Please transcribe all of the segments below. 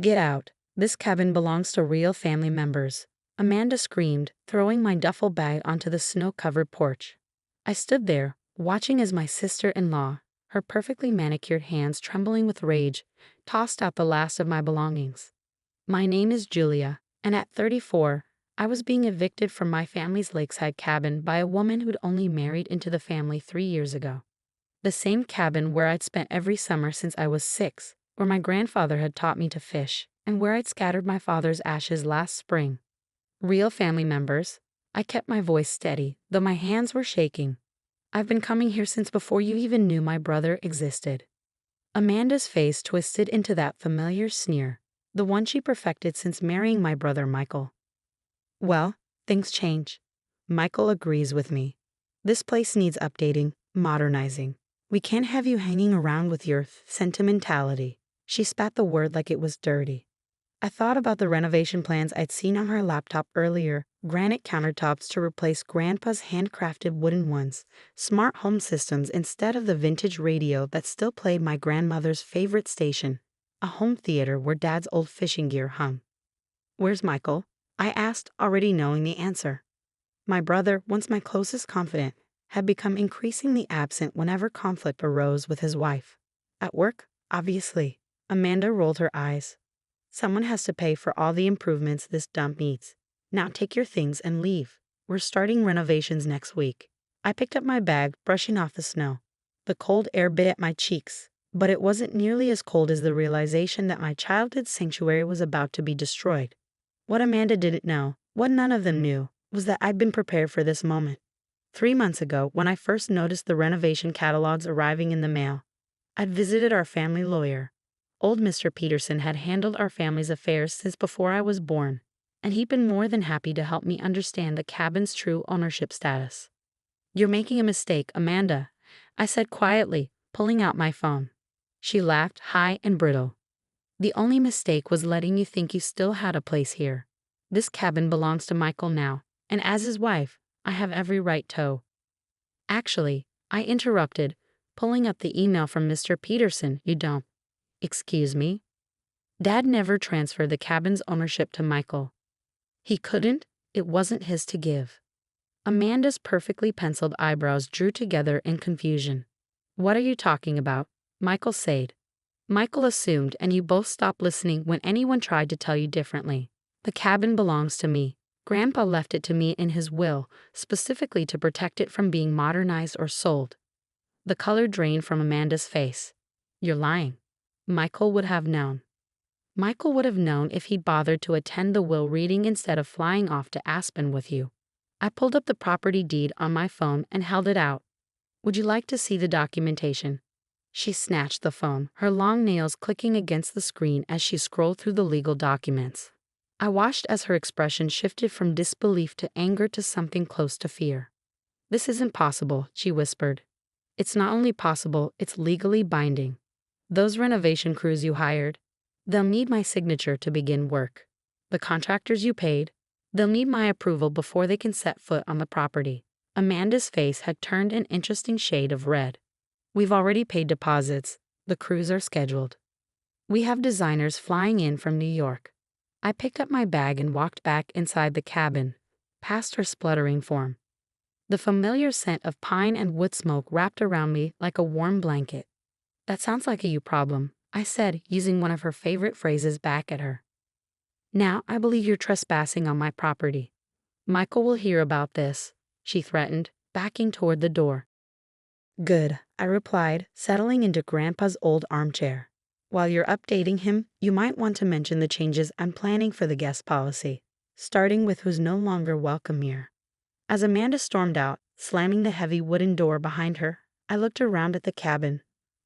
Get out. This cabin belongs to real family members. Amanda screamed, throwing my duffel bag onto the snow-covered porch. I stood there, watching as my sister-in-law, her perfectly manicured hands trembling with rage, tossed out the last of my belongings. My name is Julia, and at 34, I was being evicted from my family's lakeside cabin by a woman who'd only married into the family 3 years ago. The same cabin where I'd spent every summer since I was 6, where my grandfather had taught me to fish, and where I'd scattered my father's ashes last spring. Real family members. I kept my voice steady, though my hands were shaking. I've been coming here since before you even knew my brother existed. Amanda's face twisted into that familiar sneer, the one she perfected since marrying my brother Michael. Well, things change. Michael agrees with me. This place needs updating, modernizing. We can't have you hanging around with your sentimentality. She spat the word like it was dirty. I thought about the renovation plans I'd seen on her laptop earlier, granite countertops to replace Grandpa's handcrafted wooden ones, smart home systems instead of the vintage radio that still played my grandmother's favorite station, a home theater where Dad's old fishing gear hung. Where's Michael? I asked, already knowing the answer. My brother, once my closest confidant, had become increasingly absent whenever conflict arose with his wife. At work, obviously. Amanda rolled her eyes. Someone has to pay for all the improvements this dump needs. Now take your things and leave. We're starting renovations next week. I picked up my bag, brushing off the snow. The cold air bit at my cheeks, but it wasn't nearly as cold as the realization that my childhood sanctuary was about to be destroyed. What Amanda didn't know, what none of them knew, was that I'd been prepared for this moment. 3 months ago, when I first noticed the renovation catalogs arriving in the mail, I'd visited our family lawyer. Old Mr. Peterson had handled our family's affairs since before I was born, and he'd been more than happy to help me understand the cabin's true ownership status. You're making a mistake, Amanda, I said quietly, pulling out my phone. She laughed, high and brittle. The only mistake was letting you think you still had a place here. This cabin belongs to Michael now, and as his wife, I have every right to. Actually, I interrupted, pulling up the email from Mr. Peterson. You don't. Excuse me? Dad never transferred the cabin's ownership to Michael. He couldn't, it wasn't his to give. Amanda's perfectly penciled eyebrows drew together in confusion. What are you talking about? Michael said. Michael assumed, and you both stopped listening when anyone tried to tell you differently. The cabin belongs to me. Grandpa left it to me in his will, specifically to protect it from being modernized or sold. The color drained from Amanda's face. You're lying. Michael would have known. Michael would have known if he'd bothered to attend the will reading instead of flying off to Aspen with you. I pulled up the property deed on my phone and held it out. Would you like to see the documentation? She snatched the phone, her long nails clicking against the screen as she scrolled through the legal documents. I watched as her expression shifted from disbelief to anger to something close to fear. This isn't possible, she whispered. It's not only possible, it's legally binding. Those renovation crews you hired, they'll need my signature to begin work. The contractors you paid, they'll need my approval before they can set foot on the property. Amanda's face had turned an interesting shade of red. We've already paid deposits. The crews are scheduled. We have designers flying in from New York. I picked up my bag and walked back inside the cabin, past her spluttering form. The familiar scent of pine and wood smoke wrapped around me like a warm blanket. That sounds like a you problem, I said, using one of her favorite phrases back at her. Now I believe you're trespassing on my property. Michael will hear about this, she threatened, backing toward the door. Good, I replied, settling into Grandpa's old armchair. While you're updating him, you might want to mention the changes I'm planning for the guest policy, starting with who's no longer welcome here. As Amanda stormed out, slamming the heavy wooden door behind her, I looked around at the cabin.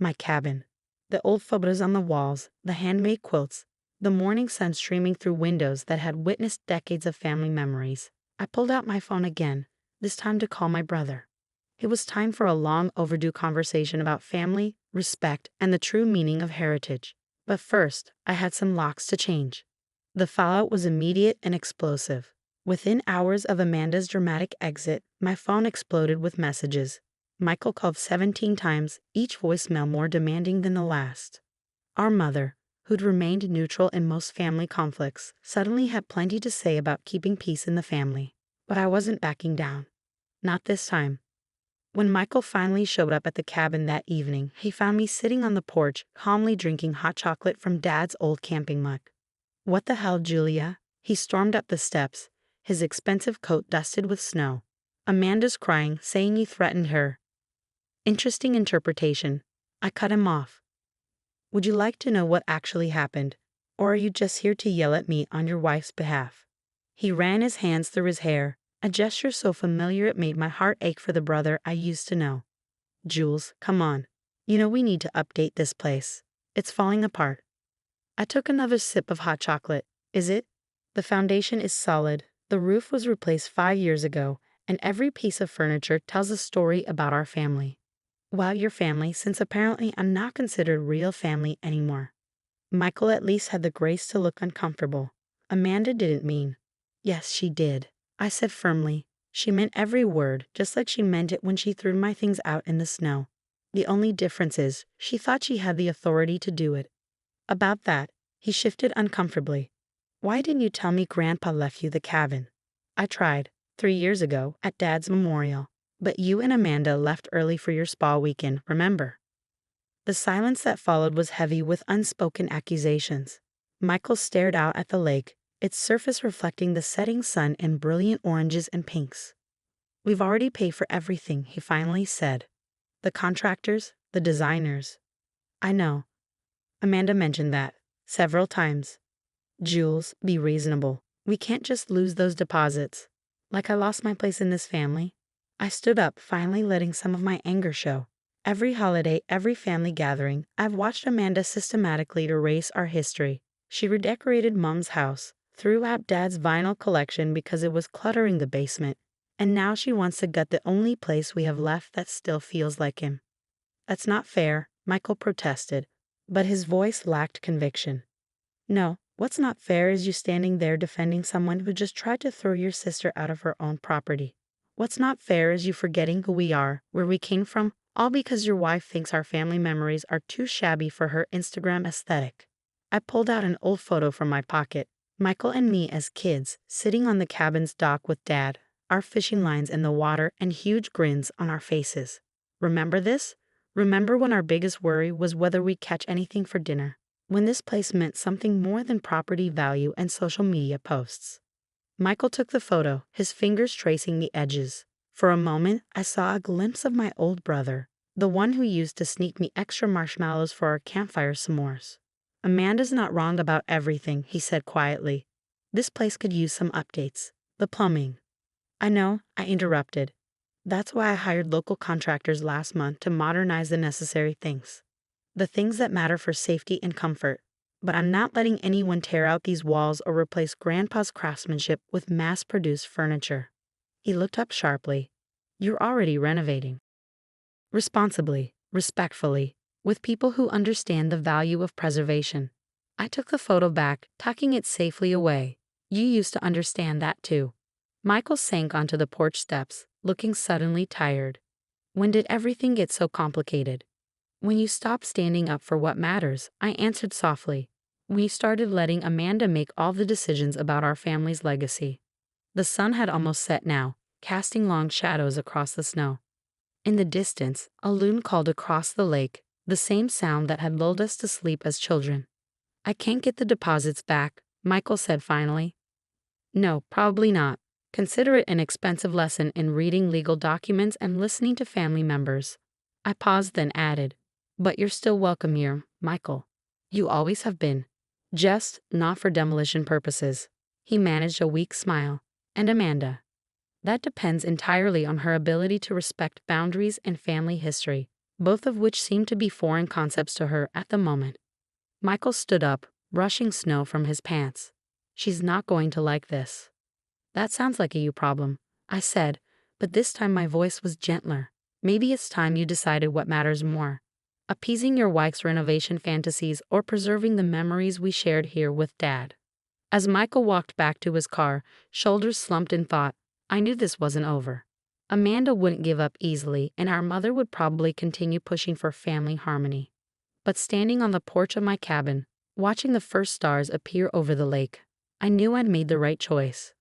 My cabin. The old photos on the walls, the handmade quilts, the morning sun streaming through windows that had witnessed decades of family memories. I pulled out my phone again, this time to call my brother. It was time for a long overdue conversation about family, respect, and the true meaning of heritage. But first, I had some locks to change. The fallout was immediate and explosive. Within hours of Amanda's dramatic exit, my phone exploded with messages. Michael called 17 times, each voicemail more demanding than the last. Our mother, who'd remained neutral in most family conflicts, suddenly had plenty to say about keeping peace in the family. But I wasn't backing down. Not this time. When Michael finally showed up at the cabin that evening, he found me sitting on the porch, calmly drinking hot chocolate from Dad's old camping mug. "What the hell, Julia?" He stormed up the steps, his expensive coat dusted with snow. "Amanda's crying, saying you threatened her." Interesting interpretation. I cut him off. "Would you like to know what actually happened? Or are you just here to yell at me on your wife's behalf?" He ran his hands through his hair, a gesture so familiar it made my heart ache for the brother I used to know. "Jules, come on. You know we need to update this place. It's falling apart." I took another sip of hot chocolate. "Is it?" "The foundation is solid. The roof was replaced 5 years ago, and every piece of furniture tells a story about our family." "Well, your family, since apparently I'm not considered real family anymore." Michael at least had the grace to look uncomfortable. "Amanda didn't mean." "Yes, she did," I said firmly. "She meant every word, just like she meant it when she threw my things out in the snow. The only difference is, she thought she had the authority to do it." About that, he shifted uncomfortably. "Why didn't you tell me Grandpa left you the cabin?" "I tried, 3 years ago, at Dad's memorial. But you and Amanda left early for your spa weekend, remember?" The silence that followed was heavy with unspoken accusations. Michael stared out at the lake, its surface reflecting the setting sun in brilliant oranges and pinks. "We've already paid for everything," he finally said. "The contractors, the designers." "I know. Amanda mentioned that several times." "Jules, be reasonable. We can't just lose those deposits. Like I lost my place in this family." I stood up, finally letting some of my anger show. "Every holiday, every family gathering, I've watched Amanda systematically erase our history. She redecorated Mom's house, threw out Dad's vinyl collection because it was cluttering the basement, and now she wants to gut the only place we have left that still feels like him." "That's not fair," Michael protested, but his voice lacked conviction. "No, what's not fair is you standing there defending someone who just tried to throw your sister out of her own property. What's not fair is you forgetting who we are, where we came from, all because your wife thinks our family memories are too shabby for her Instagram aesthetic." I pulled out an old photo from my pocket. Michael and me as kids, sitting on the cabin's dock with Dad, our fishing lines in the water and huge grins on our faces. "Remember this? Remember when our biggest worry was whether we'd catch anything for dinner? When this place meant something more than property value and social media posts." Michael took the photo, his fingers tracing the edges. For a moment, I saw a glimpse of my old brother, the one who used to sneak me extra marshmallows for our campfire s'mores. "Amanda's not wrong about everything," he said quietly. "This place could use some updates. The plumbing." "I know," I interrupted. "That's why I hired local contractors last month to modernize the necessary things. The things that matter for safety and comfort. But I'm not letting anyone tear out these walls or replace Grandpa's craftsmanship with mass-produced furniture." He looked up sharply. "You're already renovating." "Responsibly, respectfully, with people who understand the value of preservation." I took the photo back, tucking it safely away. "You used to understand that too." Michael sank onto the porch steps, looking suddenly tired. "When did everything get so complicated?" "When you stopped standing up for what matters," I answered softly. "When you started letting Amanda make all the decisions about our family's legacy." The sun had almost set now, casting long shadows across the snow. In the distance, a loon called across the lake, the same sound that had lulled us to sleep as children. "I can't get the deposits back," Michael said finally. "No, probably not. Consider it an expensive lesson in reading legal documents and listening to family members." I paused, then added, "But you're still welcome here, Michael. You always have been. Just not for demolition purposes." He managed a weak smile. "And Amanda?" "That depends entirely on her ability to respect boundaries and family history, both of which seem to be foreign concepts to her at the moment." Michael stood up, brushing snow from his pants. "She's not going to like this." "That sounds like a you problem," I said, but this time my voice was gentler. "Maybe it's time you decided what matters more. Appeasing your wife's renovation fantasies or preserving the memories we shared here with Dad." As Michael walked back to his car, shoulders slumped in thought, I knew this wasn't over. Amanda wouldn't give up easily, and our mother would probably continue pushing for family harmony. But standing on the porch of my cabin, Watching the first stars appear over the lake, I knew I'd made the right choice.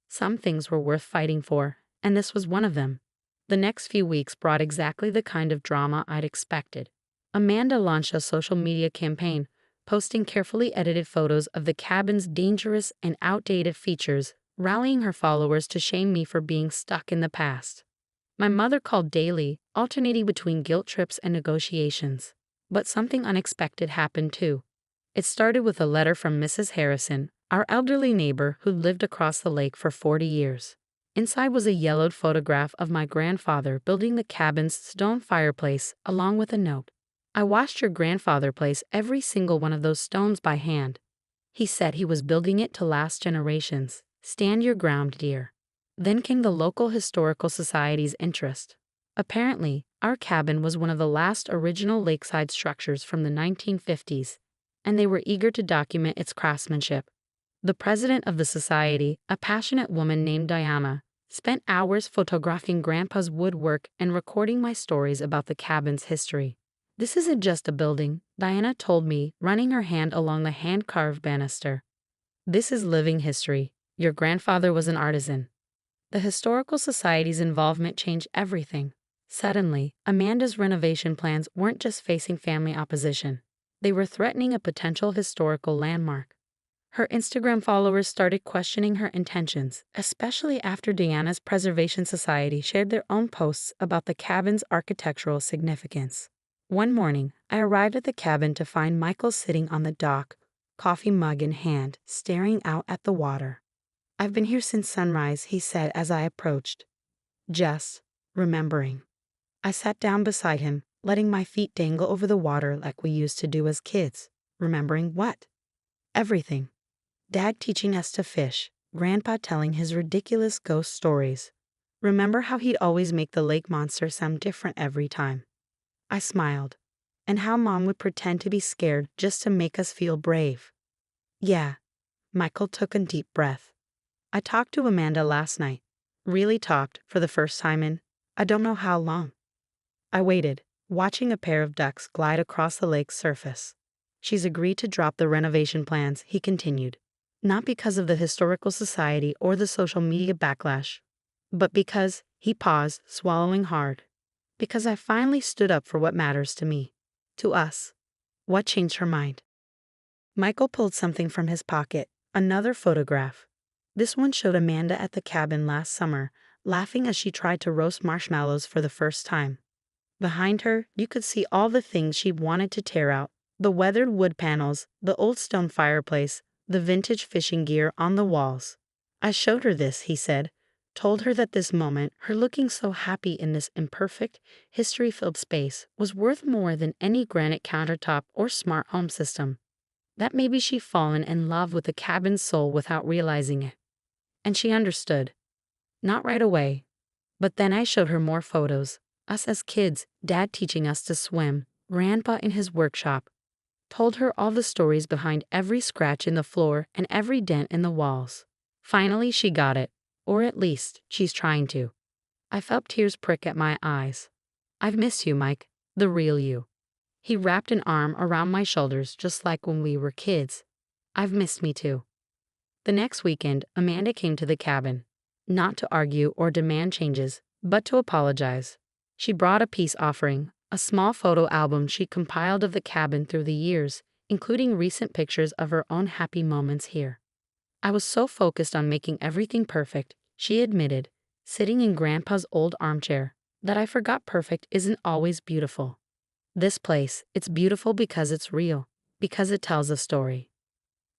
Some things were worth fighting for, and this was one of them. The next few weeks brought exactly the kind of drama I'd expected. Amanda launched a social media campaign, posting carefully edited photos of the cabin's dangerous and outdated features, rallying her followers to shame me for being stuck in the past. My mother called daily, alternating between guilt trips and negotiations. But something unexpected happened too. It started with a letter from Mrs. Harrison, our elderly neighbor who lived across the lake for 40 years. Inside was a yellowed photograph of my grandfather building the cabin's stone fireplace, along with a note. "I watched your grandfather place every single one of those stones by hand. He said he was building it to last generations. Stand your ground, dear." Then came the local historical society's interest. Apparently, our cabin was one of the last original lakeside structures from the 1950s, and they were eager to document its craftsmanship. The president of the society, a passionate woman named Diana, spent hours photographing Grandpa's woodwork and recording my stories about the cabin's history. "This isn't just a building," Diana told me, running her hand along the hand-carved banister. "This is living history. Your grandfather was an artisan." The Historical Society's involvement changed everything. Suddenly, Amanda's renovation plans weren't just facing family opposition. They were threatening a potential historical landmark. Her Instagram followers started questioning her intentions, especially after Diana's Preservation Society shared their own posts about the cabin's architectural significance. One morning, I arrived at the cabin to find Michael sitting on the dock, coffee mug in hand, staring out at the water. "I've been here since sunrise," he said as I approached. "Just remembering." I sat down beside him, letting my feet dangle over the water like we used to do as kids. Remembering what? Everything. Dad teaching us to fish, Grandpa telling his ridiculous ghost stories. Remember how he'd always make the lake monster sound different every time? I smiled. And how Mom would pretend to be scared just to make us feel brave. Yeah. Michael took a deep breath. "I talked to Amanda last night. Really talked, for the first time in, I don't know how long." I waited, watching a pair of ducks glide across the lake's surface. "She's agreed to drop the renovation plans," he continued. "Not because of the Historical Society or the social media backlash, but because," he paused, swallowing hard, "because I finally stood up for what matters to me. To us." What changed her mind? Michael pulled something from his pocket, another photograph. This one showed Amanda at the cabin last summer, laughing as she tried to roast marshmallows for the first time. Behind her, you could see all the things she wanted to tear out: the weathered wood panels, the old stone fireplace, the vintage fishing gear on the walls. "I showed her this," he said, told her that this moment, her looking so happy in this imperfect, history-filled space, was worth more than any granite countertop or smart home system. That maybe she'd fallen in love with the cabin's soul without realizing it. And she understood. Not right away. But then I showed her more photos. Us as kids, Dad teaching us to swim, Grandpa in his workshop. Told her all the stories behind every scratch in the floor and every dent in the walls. Finally, she got it. Or at least, she's trying to. I felt tears prick at my eyes. "I've missed you, Mike. The real you." He wrapped an arm around my shoulders just like when we were kids. "I've missed me too." The next weekend, Amanda came to the cabin. Not to argue or demand changes, but to apologize. She brought a peace offering, a small photo album she compiled of the cabin through the years, including recent pictures of her own happy moments here. "I was so focused on making everything perfect," she admitted, sitting in Grandpa's old armchair, "that I forgot perfect isn't always beautiful. This place, it's beautiful because it's real, because it tells a story."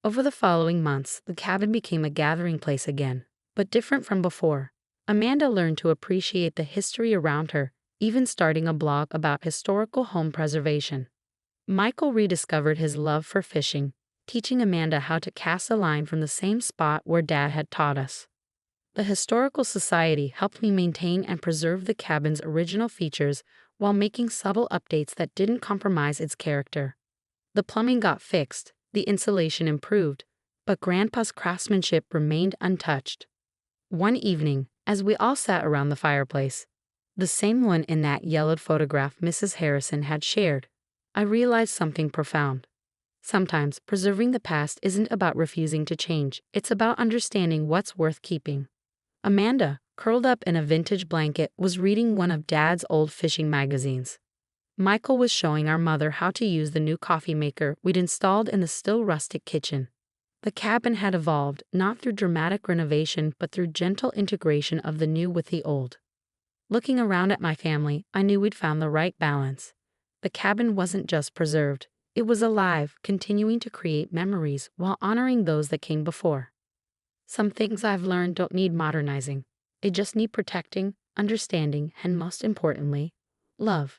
Over the following months, the cabin became a gathering place again, but different from before. Amanda learned to appreciate the history around her, even starting a blog about historical home preservation. Michael rediscovered his love for fishing, teaching Amanda how to cast a line from the same spot where Dad had taught us. The Historical Society helped me maintain and preserve the cabin's original features while making subtle updates that didn't compromise its character. The plumbing got fixed, the insulation improved, but Grandpa's craftsmanship remained untouched. One evening, as we all sat around the fireplace, the same one in that yellowed photograph Mrs. Harrison had shared, I realized something profound. Sometimes preserving the past isn't about refusing to change, it's about understanding what's worth keeping. Amanda, curled up in a vintage blanket, was reading one of Dad's old fishing magazines. Michael was showing our mother how to use the new coffee maker we'd installed in the still rustic kitchen. The cabin had evolved, not through dramatic renovation but through gentle integration of the new with the old. Looking around at my family, I knew we'd found the right balance. The cabin wasn't just preserved, it was alive, continuing to create memories while honoring those that came before. Some things I've learned don't need modernizing. They just need protecting, understanding, and most importantly, love.